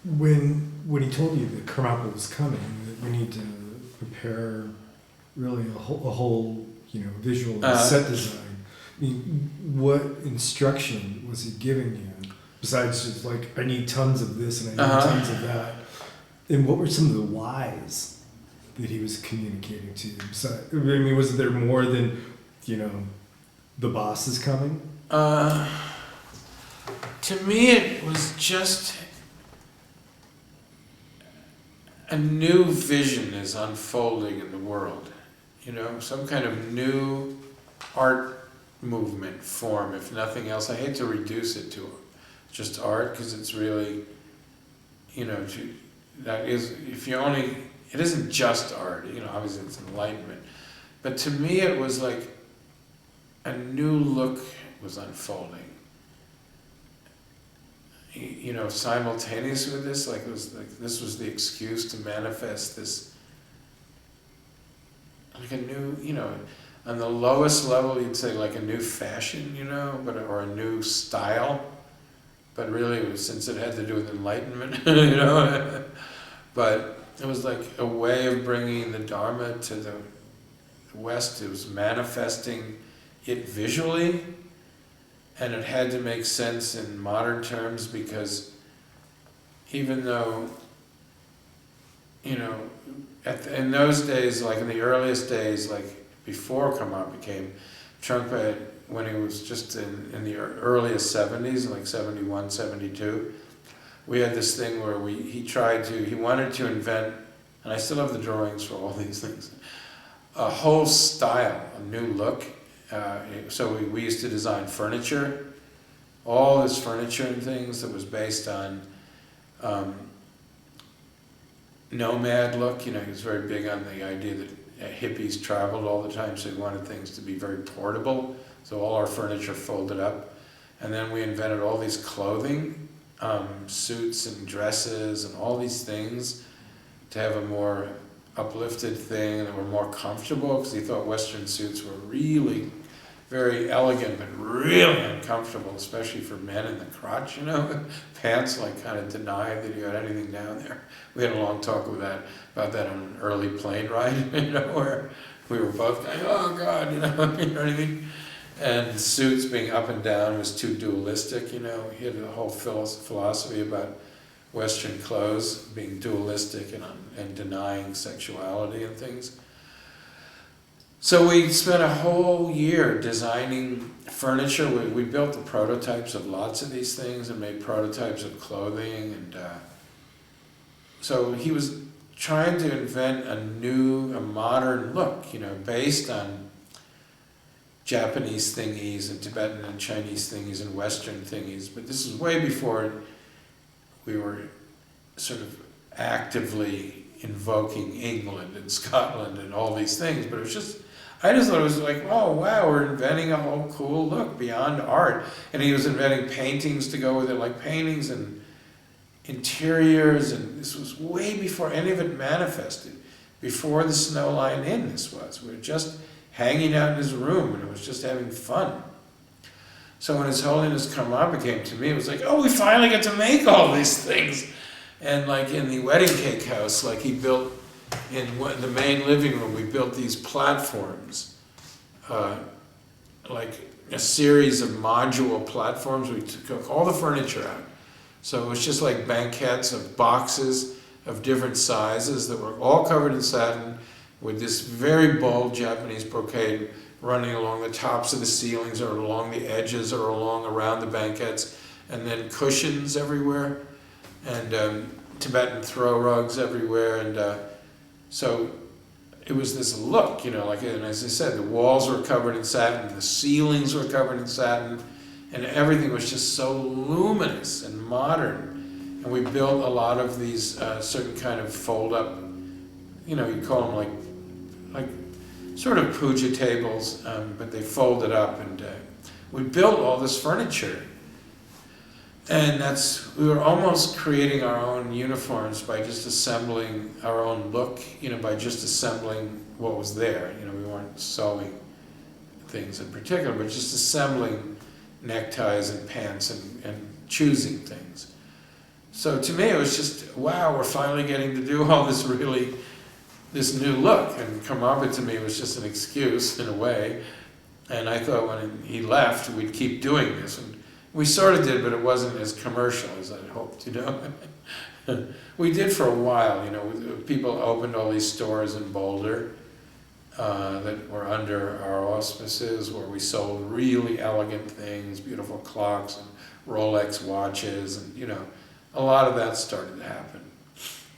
when he told you that Karmapa was coming, that we need to prepare really a whole visual and set design. I mean, what instruction was he giving you besides just like I need tons of this and I need tons of that? And what were some of the whys that he was communicating to you? I mean, was there more than the boss is coming? To me, it was just a new vision is unfolding in the world. Some kind of new art movement form, if nothing else. I hate to reduce it to just art, because it's really, that is, if you only, it isn't just art, obviously it's enlightenment. But to me it was like a new look was unfolding. Simultaneous with this, this was the excuse to manifest this, like a new, on the lowest level you'd say like a new fashion, or a new style, but really it was, since it had to do with enlightenment, but it was like a way of bringing the Dharma to the West. It was manifesting it visually, and it had to make sense in modern terms, because even though, in those days, like in the earliest days, like before Karmapa came, Trungpa, when he was just in the earliest 70s, like 71, 72, we had this thing where he wanted to invent, and I still have the drawings for all these things, a whole style, a new look. So we used to design furniture, all this furniture and things that was based on nomad look. He was very big on the idea that hippies traveled all the time, so he wanted things to be very portable. So all our furniture folded up. And then we invented all these clothing, suits and dresses and all these things to have a more uplifted thing, and that were more comfortable, because he thought Western suits were really very elegant but really uncomfortable, especially for men in the crotch, Pants kind of denied that you had anything down there. We had a long talk about that on an early plane ride, where we were both going, oh God, you know what I mean? And suits being up and down was too dualistic, He had a whole philosophy about Western clothes being dualistic and denying sexuality and things. So we spent a whole year designing furniture. We built the prototypes of lots of these things and made prototypes of clothing. And so he was trying to invent a modern look, based on Japanese thingies and Tibetan and Chinese thingies and Western thingies. But this is way before we were sort of actively invoking England and Scotland and all these things. But it was just, I just thought it was like, oh wow, we're inventing a whole cool look beyond art. And he was inventing paintings to go with it, like paintings and interiors, and this was way before any of it manifested. Before the Snow Line Inn, this was. We were just hanging out in his room, and it was just having fun. So when His Holiness Karmapa came to me, it was like, oh, we finally get to make all these things. And like in the wedding cake house, like he built, in the main living room, we built these platforms, like a series of module platforms. We took all the furniture out. So it was just like banquettes of boxes of different sizes that were all covered in satin, with this very bold Japanese brocade running along the tops of the ceilings or along the edges or around the banquettes, and then cushions everywhere, and Tibetan throw rugs everywhere. And so it was this look, and as I said, the walls were covered in satin, the ceilings were covered in satin, and everything was just so luminous and modern. And we built a lot of these certain kind of fold-up, you call them like sort of puja tables, but they folded up, and we built all this furniture. And we were almost creating our own uniforms by just assembling our own look, by just assembling what was there. We weren't sewing things in particular, but just assembling neckties and pants and choosing things. So to me, it was just, wow, we're finally getting to do all this this new look. And Karmapa to me was just an excuse in a way. And I thought when he left, we'd keep doing this. And we sort of did, but it wasn't as commercial as I'd hoped, We did for a while, people opened all these stores in Boulder that were under our auspices, where we sold really elegant things, beautiful clocks and Rolex watches, and a lot of that started to happen.